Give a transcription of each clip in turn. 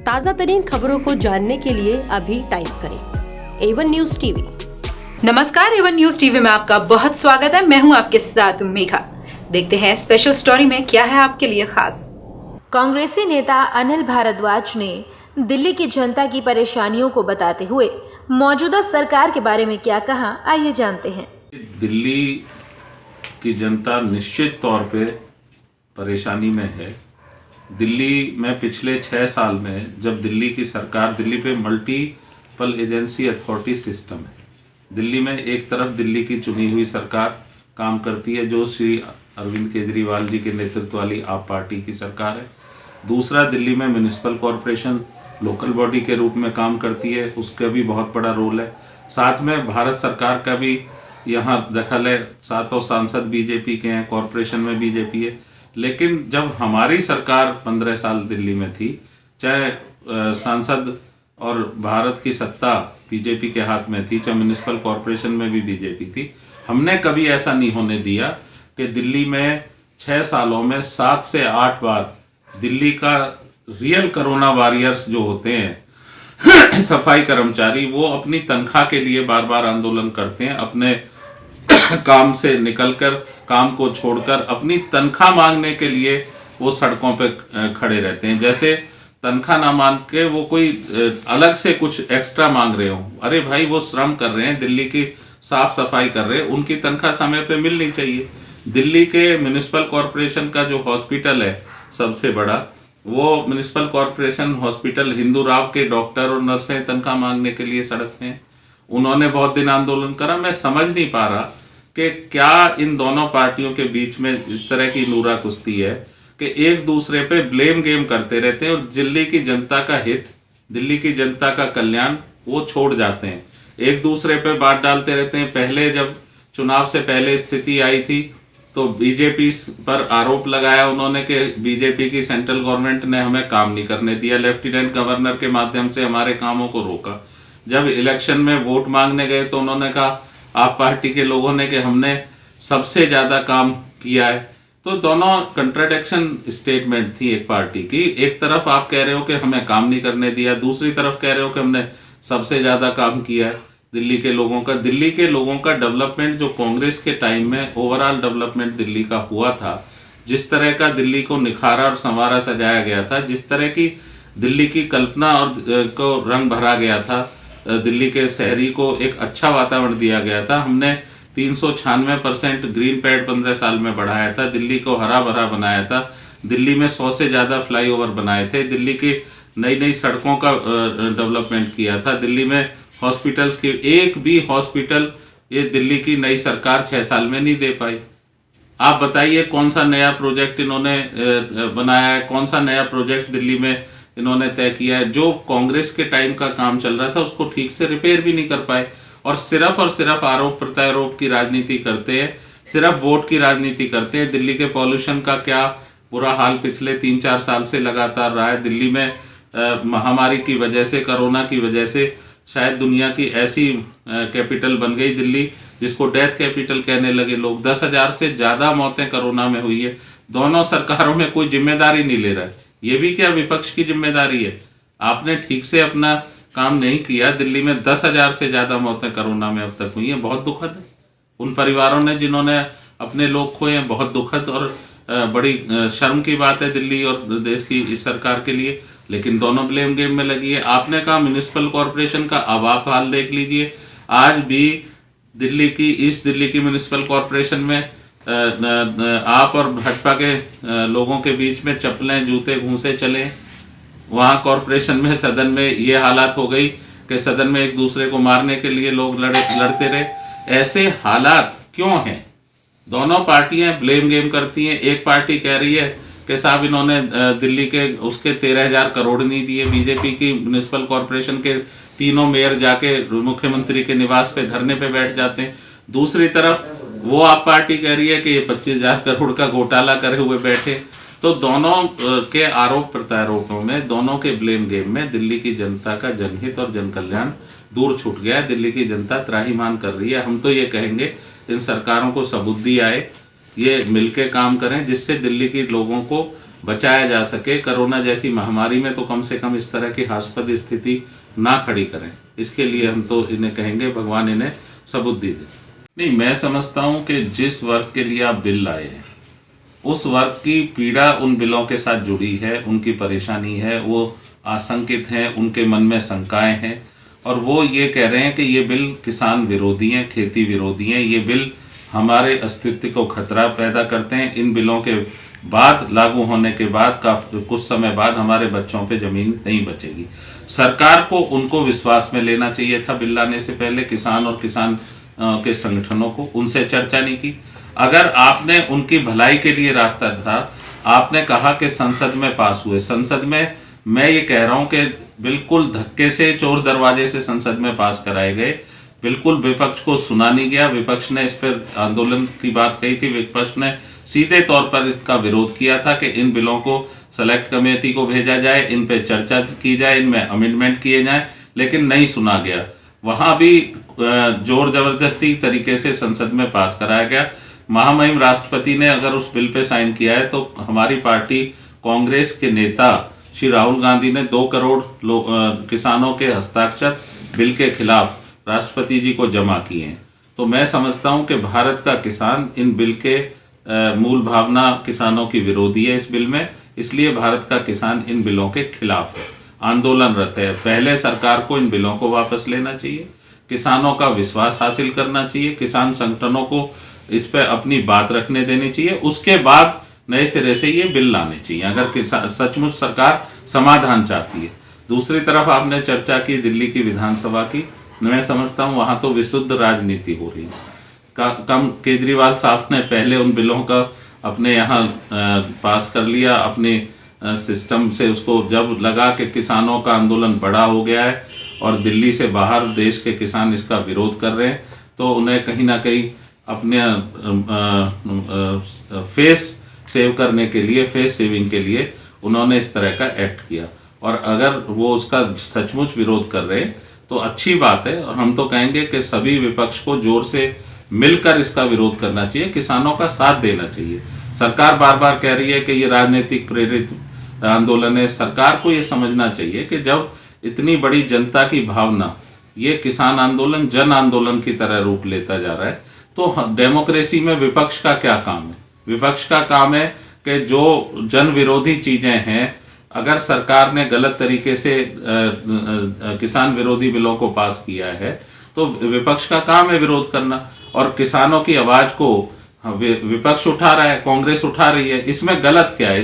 ताज़ा तरीन खबरों को जानने के लिए अभी टाइप करें A1 न्यूज़ टीवी। नमस्कार, A1 न्यूज़ टीवी में आपका बहुत स्वागत है। मैं हूं आपके साथ मेघा। देखते हैं स्पेशल स्टोरी में क्या है आपके लिए खास। कांग्रेसी नेता अनिल भारद्वाज ने दिल्ली की जनता की परेशानियों को बताते हुए मौजूदा सरकार के बारे में क्या कहा, आइए जानते हैं। दिल्ली की जनता निश्चित तौर पे परेशानी में है। दिल्ली में पिछले 6 साल में जब दिल्ली की सरकार, दिल्ली पे मल्टीपल एजेंसी अथॉरिटी सिस्टम है। दिल्ली में एक तरफ दिल्ली की चुनी हुई सरकार काम करती है जो श्री अरविंद केजरीवाल जी के नेतृत्व वाली आप पार्टी की सरकार है। दूसरा, दिल्ली में म्युनिसिपल कॉरपोरेशन लोकल बॉडी के रूप में काम करती है, उसका भी बहुत बड़ा रोल है। साथ में भारत सरकार का भी यहाँ दखल है। 7 सांसद बीजेपी के हैं, कॉरपोरेशन में बीजेपी है। लेकिन जब हमारी सरकार 15 साल दिल्ली में थी, चाहे सांसद और भारत की सत्ता बीजेपी के हाथ में थी, चाहे म्युनिसिपल कॉरपोरेशन में भी बीजेपी थी, हमने कभी ऐसा नहीं होने दिया कि दिल्ली में 6 सालों में 7 से 8 बार दिल्ली का रियल कोरोना वॉरियर्स जो होते हैं सफाई कर्मचारी, वो अपनी तनख्वाह के लिए बार बार आंदोलन करते हैं। अपने काम से निकलकर, काम को छोड़कर अपनी तनख्वाह मांगने के लिए वो सड़कों पे खड़े रहते हैं। जैसे तनख्वाह ना मांग के वो कोई अलग से कुछ एक्स्ट्रा मांग रहे हो। अरे भाई, वो श्रम कर रहे हैं, दिल्ली की साफ सफाई कर रहे हैं, उनकी तनख्वाह समय पे मिलनी चाहिए। दिल्ली के म्युनिसिपल कॉरपोरेशन का जो हॉस्पिटल है सबसे बड़ा, वो municipal corporation hospital, Hindu Rao के डॉक्टर और नर्सें तनख्वाह मांगने के लिए सड़क में। उन्होंने बहुत दिन आंदोलन करा। मैं समझ नहीं पा रहा कि क्या इन दोनों पार्टियों के बीच में इस तरह की नूरा कुश्ती है कि एक दूसरे पे ब्लेम गेम करते रहते हैं और दिल्ली की जनता का हित, दिल्ली की जनता का कल्याण वो छोड़ जाते हैं, एक दूसरे पे बात डालते रहते हैं। पहले जब चुनाव से पहले स्थिति आई थी तो बीजेपी पर आरोप लगाया उन्होंने कि बीजेपी की सेंट्रल गवर्नमेंट ने हमें काम नहीं करने दिया, लेफ्टिनेंट गवर्नर के माध्यम से हमारे कामों को रोका। जब इलेक्शन में वोट मांगने गए तो उन्होंने कहा आप पार्टी के लोगों ने कि हमने सबसे ज़्यादा काम किया है। तो दोनों कंट्राडिक्शन स्टेटमेंट थी एक पार्टी की। एक तरफ आप कह रहे हो कि हमें काम नहीं करने दिया, दूसरी तरफ कह रहे हो कि हमने सबसे ज़्यादा काम किया है दिल्ली के लोगों का। दिल्ली के लोगों का डेवलपमेंट जो कांग्रेस के टाइम में ओवरऑल डेवलपमेंट दिल्ली का हुआ था, जिस तरह का दिल्ली को निखारा और संवारा सजाया गया था, जिस तरह की दिल्ली की कल्पना और को रंग भरा गया था, दिल्ली के शहरी को एक अच्छा वातावरण दिया गया था। हमने 396% ग्रीन पैड 15 साल में बढ़ाया था, दिल्ली को हरा भरा बनाया था, दिल्ली में 100 से ज़्यादा फ्लाईओवर बनाए थे, दिल्ली की नई नई सड़कों का डेवलपमेंट किया था, दिल्ली में हॉस्पिटल्स की एक भी हॉस्पिटल ये दिल्ली की नई सरकार 6 साल में नहीं दे पाई। आप बताइए कौन सा नया प्रोजेक्ट इन्होंने बनाया है, कौन सा नया प्रोजेक्ट दिल्ली में इन्होंने तय किया है। जो कांग्रेस के टाइम का काम चल रहा था उसको ठीक से रिपेयर भी नहीं कर पाए और सिर्फ आरोप प्रत्यारोप की राजनीति करते हैं, सिर्फ वोट की राजनीति करते हैं। दिल्ली के पॉल्यूशन का क्या बुरा हाल पिछले 3-4 साल से लगातार रहा है। दिल्ली में महामारी की वजह से, कोरोना की वजह से शायद दुनिया की ऐसी कैपिटल बन गई दिल्ली जिसको डेथ कैपिटल कहने लगे लोग। 10,000 से ज़्यादा मौतें कोरोना में हुई है। दोनों सरकारों में कोई जिम्मेदारी नहीं ले रहा है। ये भी क्या विपक्ष की जिम्मेदारी है? आपने ठीक से अपना काम नहीं किया। दिल्ली में 10,000 से ज़्यादा मौतें कोरोना में अब तक हुई हैं। बहुत दुखद है। उन परिवारों ने जिन्होंने अपने लोग खोए हैं, बहुत दुखद और बड़ी शर्म की बात है दिल्ली और देश की इस सरकार के लिए। लेकिन दोनों ब्लेम गेम में लगी है। आपने कहा म्युनिसिपल कॉरपोरेशन का, अब आप हाल देख लीजिए। आज भी दिल्ली की, ईस्ट दिल्ली की म्युनिसिपल कॉरपोरेशन में आप और भाजपा के लोगों के बीच में चप्पलें, जूते, घूंसे चले। वहाँ कॉरपोरेशन में, सदन में ये हालात हो गई कि सदन में एक दूसरे को मारने के लिए लोग लड़ते रहे। ऐसे हालात क्यों हैं? दोनों पार्टियां ब्लेम गेम करती हैं। एक पार्टी कह रही है कि साहब इन्होंने दिल्ली के उसके 13,000 करोड़ नहीं दिए। बीजेपी की म्युनिसिपल कॉरपोरेशन के तीनों मेयर जाके मुख्यमंत्री के निवास पे धरने पे बैठ जाते हैं। दूसरी तरफ वो आप पार्टी कह रही है कि ये 25,000 करोड़ का घोटाला करे हुए बैठे। तो दोनों के आरोप प्रत्यारोपों में, दोनों के ब्लेम गेम में दिल्ली की जनता का जनहित और जन कल्याण दूर छूट गया है। दिल्ली की जनता त्राहिमाम कर रही है। हम तो ये कहेंगे इन सरकारों को सबुद्धि आए, ये मिलके काम करें जिससे दिल्ली के लोगों को बचाया जा सके। कोरोना जैसी महामारी में तो कम से कम इस तरह की हास्पद स्थिति ना खड़ी करें। इसके लिए हम तो इन्हें कहेंगे भगवान इन्हें सबुद्धि दे। नहीं, मैं समझता हूँ कि जिस वर्ग के लिए आप बिल लाए हैं उस वर्ग की पीड़ा उन बिलों के साथ जुड़ी है, उनकी परेशानी है, वो आशंकित हैं, उनके मन में शंकाएं हैं और वो ये कह रहे हैं कि ये बिल किसान विरोधी हैं, खेती विरोधी हैं, ये बिल हमारे अस्तित्व को खतरा पैदा करते हैं। इन बिलों के बाद लागू होने के बाद कुछ समय बाद हमारे बच्चों पे ज़मीन नहीं बचेगी। सरकार को उनको विश्वास में लेना चाहिए था बिल लाने से पहले, किसान और किसान के संगठनों को, उनसे चर्चा नहीं की। अगर आपने उनकी भलाई के लिए रास्ता था, आपने कहा कि संसद में पास हुए, संसद में मैं ये कह रहा हूँ कि बिल्कुल धक्के से चोर दरवाजे से संसद में पास कराए गए, बिल्कुल विपक्ष को सुना नहीं गया। विपक्ष ने इस पर आंदोलन की बात कही थी, विपक्ष ने सीधे तौर पर इसका विरोध किया था कि इन बिलों को सेलेक्ट कमेटी को भेजा जाए, इन पे चर्चा की जाए, इनमें अमेंडमेंट किए जाए, लेकिन नहीं सुना गया। वहाँ भी जोर जबरदस्ती तरीके से संसद में पास कराया गया। महामहिम राष्ट्रपति ने अगर उस बिल पे साइन किया है तो हमारी पार्टी कांग्रेस के नेता श्री राहुल गांधी ने 2 करोड़ किसानों के हस्ताक्षर बिल के खिलाफ राष्ट्रपति जी को जमा किए हैं। तो मैं समझता हूं कि भारत का किसान इन बिल के मूल भावना किसानों की विरोधी है इस बिल में, इसलिए भारत का किसान इन बिलों के खिलाफ है, आंदोलनरत है। पहले सरकार को इन बिलों को वापस लेना चाहिए, किसानों का विश्वास हासिल करना चाहिए, किसान संगठनों को इस पर अपनी बात रखने देनी चाहिए, उसके बाद नए सिरे से ये बिल लाने चाहिए अगर सचमुच सरकार समाधान चाहती है। दूसरी तरफ आपने चर्चा की दिल्ली की विधानसभा की, मैं समझता हूँ वहाँ तो विशुद्ध राजनीति हो रही है। कम केजरीवाल साहब ने पहले उन बिलों का अपने यहाँ पास कर लिया, अपने सिस्टम से उसको जब लगा कि किसानों का आंदोलन बड़ा हो गया है और दिल्ली से बाहर देश के किसान इसका विरोध कर रहे हैं, तो उन्हें कहीं ना कहीं अपने फेस सेव करने के लिए, फेस सेविंग के लिए उन्होंने इस तरह का एक्ट किया। और अगर वो उसका सचमुच विरोध कर रहे हैं तो अच्छी बात है, और हम तो कहेंगे कि सभी विपक्ष को जोर से मिलकर इसका विरोध करना चाहिए, किसानों का साथ देना चाहिए। सरकार बार बार कह रही है कि ये राजनीतिक प्रेरित आंदोलन है। सरकार को ये समझना चाहिए कि जब इतनी बड़ी जनता की भावना, ये किसान आंदोलन जन आंदोलन की तरह रूप लेता जा रहा है, तो डेमोक्रेसी में विपक्ष का क्या काम है? विपक्ष का काम है कि जो जन विरोधी चीज़ें हैं, अगर सरकार ने गलत तरीके से किसान विरोधी बिलों को पास किया है तो विपक्ष का काम है विरोध करना, और किसानों की आवाज़ को विपक्ष उठा रहा है, कांग्रेस उठा रही है। इसमें गलत क्या है?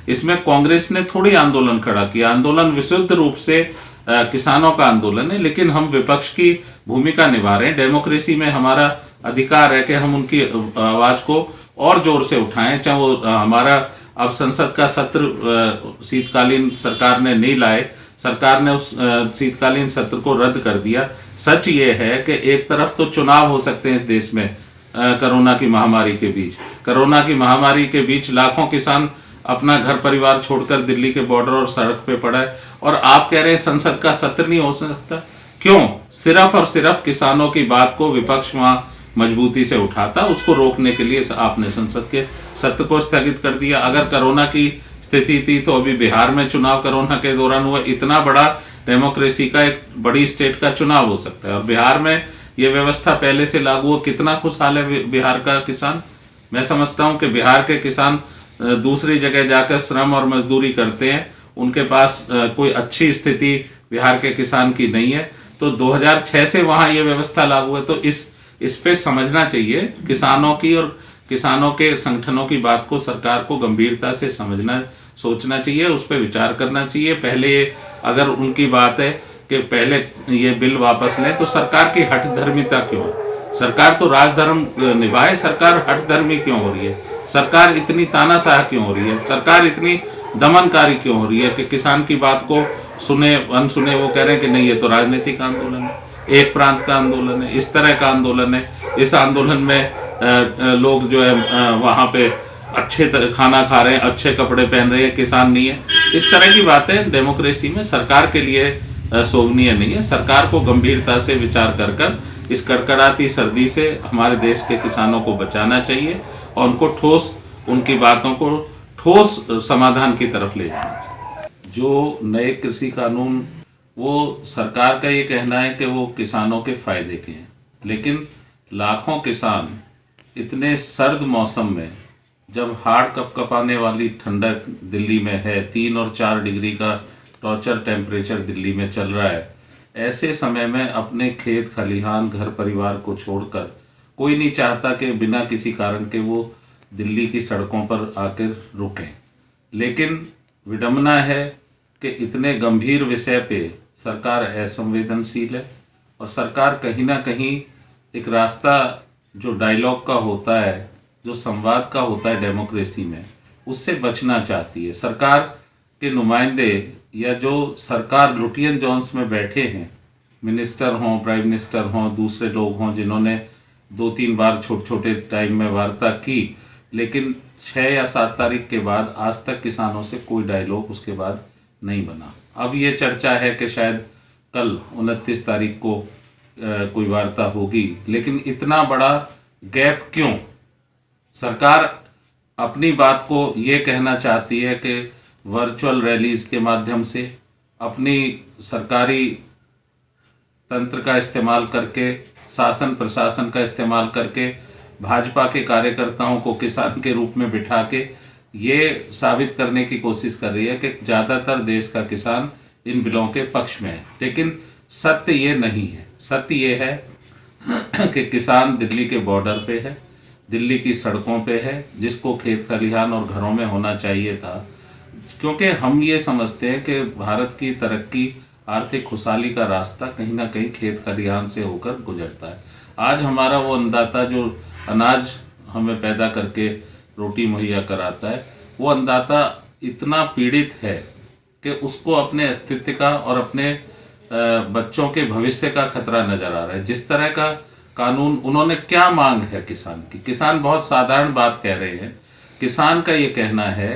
इसमें कांग्रेस ने थोड़ी आंदोलन खड़ा किया, आंदोलन विशुद्ध रूप से किसानों का आंदोलन है, लेकिन हम विपक्ष की भूमिका निभा रहे हैं। डेमोक्रेसी में हमारा अधिकार है कि हम उनकी आवाज़ को और जोर से उठाएं, चाहे वो हमारा अब संसद का सत्र शीतकालीन सरकार ने नहीं लाए, सरकार ने उस शीतकालीन सत्र को रद्द कर दिया। सच ये है कि एक तरफ तो चुनाव हो सकते हैं इस देश में कोरोना की महामारी के बीच, कोरोना की महामारी के बीच लाखों किसान अपना घर परिवार छोड़कर दिल्ली के बॉर्डर और सड़क पे पड़ा है, और आप कह रहे हैं संसद का सत्र नहीं हो सकता। क्यों? सिर्फ और सिर्फ किसानों की बात को विपक्ष वहाँ मजबूती से उठाता, उसको रोकने के लिए आपने संसद के सत्र को स्थगित कर दिया। अगर कोरोना की स्थिति थी तो अभी बिहार में चुनाव कोरोना के दौरान हुआ, इतना बड़ा डेमोक्रेसी का एक बड़ी स्टेट का चुनाव हो सकता है, और बिहार में ये व्यवस्था पहले से लागू हो, कितना खुशहाल है बिहार का किसान। मैं समझता हूँ कि बिहार के किसान दूसरी जगह जाकर श्रम और मजदूरी करते हैं, उनके पास कोई अच्छी स्थिति बिहार के किसान की नहीं है। तो 2006 से वहाँ ये व्यवस्था लागू है, तो इस पे समझना चाहिए किसानों की, और किसानों के संगठनों की बात को सरकार को गंभीरता से समझना, सोचना चाहिए, उस पर विचार करना चाहिए। पहले अगर उनकी बात है कि पहले ये बिल वापस लें, तो सरकार की हठधर्मिता क्यों है? सरकार तो राजधर्म निभाए, सरकार हठधर्मी क्यों हो रही है? सरकार इतनी तानाशाह क्यों हो रही है? सरकार इतनी दमनकारी क्यों हो रही है कि किसान की बात को सुने अनसुने वो कह रहे हैं कि नहीं ये तो राजनीतिक आंदोलन है, एक प्रांत का आंदोलन है, इस तरह का आंदोलन है। इस आंदोलन में लोग जो है वहाँ पे अच्छे खाना खा रहे हैं, अच्छे कपड़े पहन रहे हैं, किसान नहीं है। इस तरह की बातें डेमोक्रेसी में सरकार के लिए शोभनीय नहीं है। सरकार को गंभीरता से विचार कर इस कड़कड़ाती सर्दी से हमारे देश के किसानों को बचाना चाहिए, और उनकी बातों को ठोस समाधान की तरफ ले जाना चाहिए। जो नए कृषि कानून, वो सरकार का ये कहना है कि वो किसानों के फायदे के हैं, लेकिन लाखों किसान इतने सर्द मौसम में, जब हाड़ कपकपाने वाली ठंडक दिल्ली में है, 3 और 4 डिग्री का टॉर्चर टेम्परेचर दिल्ली में चल रहा है, ऐसे समय में अपने खेत खलिहान घर परिवार को छोड़कर कोई नहीं चाहता कि बिना किसी कारण के वो दिल्ली की सड़कों पर आकर रुकें। लेकिन विडंबना है कि इतने गंभीर विषय पे सरकार असंवेदनशील है, और सरकार कहीं ना कहीं एक रास्ता जो डायलॉग का होता है, जो संवाद का होता है डेमोक्रेसी में, उससे बचना चाहती है। सरकार के नुमाइंदे या जो सरकार लुटियन जोन्स में बैठे हैं, मिनिस्टर हों, प्राइम मिनिस्टर हों, दूसरे लोग हों, जिन्होंने 2-3 बार छोटे छोटे टाइम में वार्ता की, लेकिन 6 या 7 तारीख के बाद आज तक किसानों से कोई डायलॉग उसके बाद नहीं बना। अब ये चर्चा है कि शायद कल 29 तारीख को कोई वार्ता होगी, लेकिन इतना बड़ा गैप क्यों? सरकार अपनी बात को ये कहना चाहती है कि वर्चुअल रैलीज के माध्यम से, अपनी सरकारी तंत्र का इस्तेमाल करके, शासन प्रशासन का इस्तेमाल करके, भाजपा के कार्यकर्ताओं को किसान के रूप में बिठा के ये साबित करने की कोशिश कर रही है कि ज़्यादातर देश का किसान इन बिलों के पक्ष में है। लेकिन सत्य ये नहीं है। सत्य ये है कि किसान दिल्ली के बॉर्डर पे है, दिल्ली की सड़कों पे है, जिसको खेत खलिहान और घरों में होना चाहिए था, क्योंकि हम ये समझते हैं कि भारत की तरक्की, आर्थिक खुशहाली का रास्ता कहीं ना कहीं खेत खलिहान से होकर गुजरता है। आज हमारा वो अन्नदाता जो अनाज हमें पैदा करके रोटी मुहैया कराता है, वो अन्नदाता इतना पीड़ित है कि उसको अपने अस्तित्व का और अपने बच्चों के भविष्य का खतरा नज़र आ रहा है। जिस तरह का कानून, उन्होंने क्या मांग है किसान की? किसान बहुत साधारण बात कह रहे हैं। किसान का ये कहना है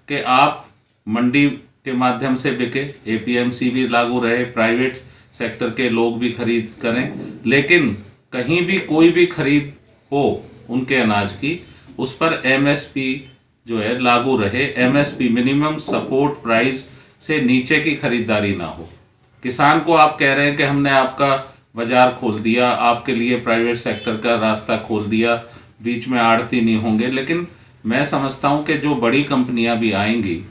कि आप मंडी के माध्यम से बिके, एपीएमसी भी लागू रहे, प्राइवेट सेक्टर के लोग भी खरीद करें, लेकिन कहीं भी कोई भी खरीद हो उनके अनाज की, उस पर एमएसपी जो है लागू रहे। एमएसपी, मिनिमम सपोर्ट प्राइस से नीचे की खरीदारी ना हो। किसान को आप कह रहे हैं कि हमने आपका बाजार खोल दिया, आपके लिए प्राइवेट सेक्टर का रास्ता खोल दिया, बीच में आड़ती नहीं होंगे, लेकिन मैं समझता हूं कि जो बड़ी कंपनियां भी आएंगी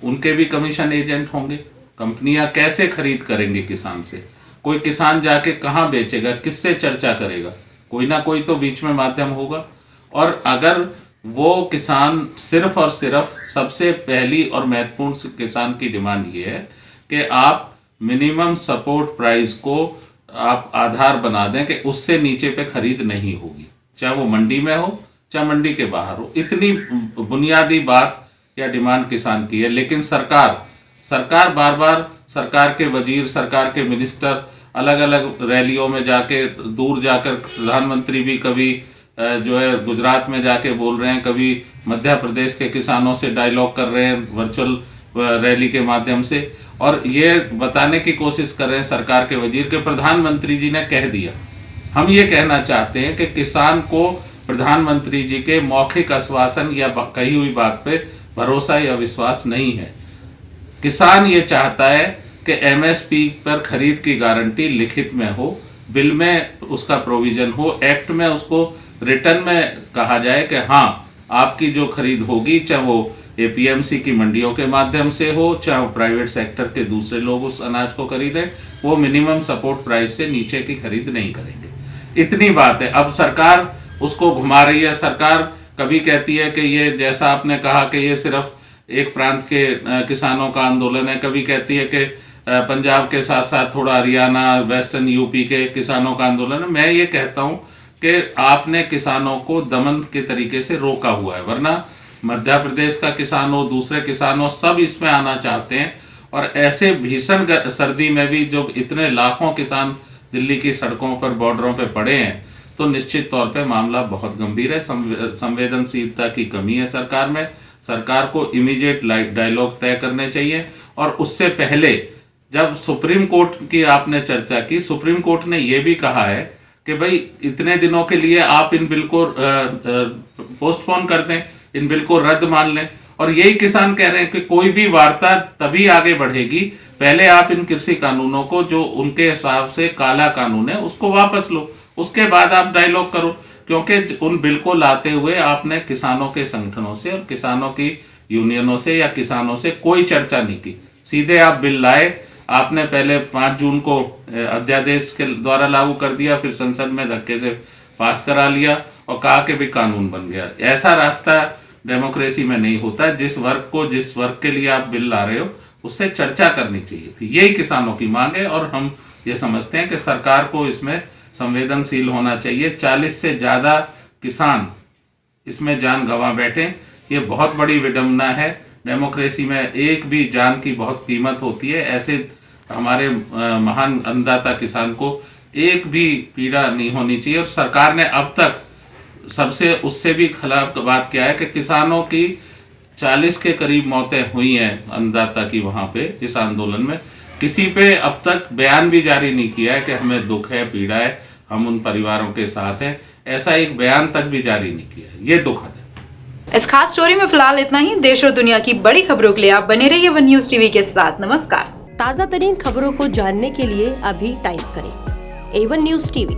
उनके भी कमीशन एजेंट होंगे। कंपनियां कैसे खरीद करेंगे किसान से? कोई किसान जाके कहाँ बेचेगा? किससे चर्चा करेगा? कोई ना कोई तो बीच में माध्यम होगा। और अगर वो किसान सिर्फ और सिर्फ, सबसे पहली और महत्वपूर्ण किसान की डिमांड ये है कि आप मिनिमम सपोर्ट प्राइस को आप आधार बना दें कि उससे नीचे पे खरीद नहीं होगी, चाहे वो मंडी में हो चाहे मंडी के बाहर हो। इतनी बुनियादी बात या डिमांड किसान की है। लेकिन सरकार बार बार, सरकार के वजीर, सरकार के मिनिस्टर अलग अलग रैलियों में जाके, दूर जाकर, प्रधानमंत्री भी कभी जो है गुजरात में जाके बोल रहे हैं, कभी मध्य प्रदेश के किसानों से डायलॉग कर रहे हैं वर्चुअल रैली के माध्यम से, और ये बताने की कोशिश कर रहे हैं सरकार के वजीर के प्रधानमंत्री जी ने कह दिया। हम ये कहना चाहते हैं कि किसान को प्रधानमंत्री जी के मौखिक आश्वासन या कही हुई बात पे भरोसा या विश्वास नहीं है। किसान ये चाहता है कि एमएसपी पर खरीद की गारंटी लिखित में हो, बिल में उसका प्रोविजन हो, एक्ट में उसको रिटर्न में कहा जाए कि हाँ, आपकी जो खरीद होगी, चाहे वो एपीएमसी की मंडियों के माध्यम से हो, चाहे वो प्राइवेट सेक्टर के दूसरे लोग उस अनाज को खरीदें, वो मिनिमम सपोर्ट प्राइस से नीचे की खरीद नहीं करेंगे। इतनी बात है। अब सरकार उसको घुमा रही है। सरकार कभी कहती है कि ये, जैसा आपने कहा कि ये सिर्फ एक प्रांत के किसानों का आंदोलन है, कभी कहती है कि पंजाब के साथ साथ थोड़ा हरियाणा, वेस्टर्न यूपी के किसानों का आंदोलन है। मैं ये कहता हूँ कि आपने किसानों को दमन के तरीके से रोका हुआ है, वरना मध्य प्रदेश का किसान हो, दूसरे किसान हो, सब इसमें आना चाहते हैं। और ऐसे भीषण सर्दी में भी जब इतने लाखों किसान दिल्ली की सड़कों पर, बॉर्डरों पर पड़े हैं, तो निश्चित तौर पे मामला बहुत गंभीर है। संवेदनशीलता की कमी है सरकार में। सरकार को इमीडिएट डायलॉग तय करने चाहिए। और उससे पहले, जब सुप्रीम कोर्ट की आपने चर्चा की, सुप्रीम कोर्ट ने यह भी कहा है कि भाई इतने दिनों के लिए आप इन बिल को पोस्टपोन कर दें, इन बिल को रद्द मान लें, और यही किसान कह रहे हैं कि कोई भी वार्ता तभी आगे बढ़ेगी, पहले आप इन कृषि कानूनों को, जो उनके हिसाब से काला कानून है, उसको वापस लो, उसके बाद आप डायलॉग करो। क्योंकि उन बिल को लाते हुए आपने किसानों के संगठनों से और किसानों की यूनियनों से या किसानों से कोई चर्चा नहीं की, सीधे आप बिल लाए। आपने पहले 5 जून को अध्यादेश के द्वारा लागू कर दिया, फिर संसद में धक्के से पास करा लिया और कहा कि भी कानून बन गया। ऐसा रास्ता डेमोक्रेसी में नहीं होता। जिस वर्ग के लिए आप बिल ला रहे हो उससे चर्चा करनी चाहिए थी। यही किसानों की मांग है और हम ये समझते हैं कि सरकार को इसमें संवेदनशील होना चाहिए। 40 से ज़्यादा किसान इसमें जान गंवा बैठे, ये बहुत बड़ी विडंबना है। डेमोक्रेसी में एक भी जान की बहुत कीमत होती है। ऐसे हमारे महान अन्नदाता किसान को एक भी पीड़ा नहीं होनी चाहिए। और सरकार ने अब तक सबसे उससे भी खिलाफ बात किया है कि किसानों की 40 के करीब मौतें हुई हैं अन्नदाता की वहाँ पे इस आंदोलन में। किसी पे अब तक बयान भी जारी नहीं किया है कि हमें दुख है, पीड़ा है, हम उन परिवारों के साथ हैं। ऐसा एक बयान तक भी जारी नहीं किया है। ये दुखद है। इस खास स्टोरी में फिलहाल इतना ही। देश और दुनिया की बड़ी खबरों के लिए आप बने रहिए वन न्यूज टीवी के साथ। नमस्कार। ताज़ा तरीन खबरों को जानने के लिए अभी टाइप करें A1 न्यूज़ टीवी।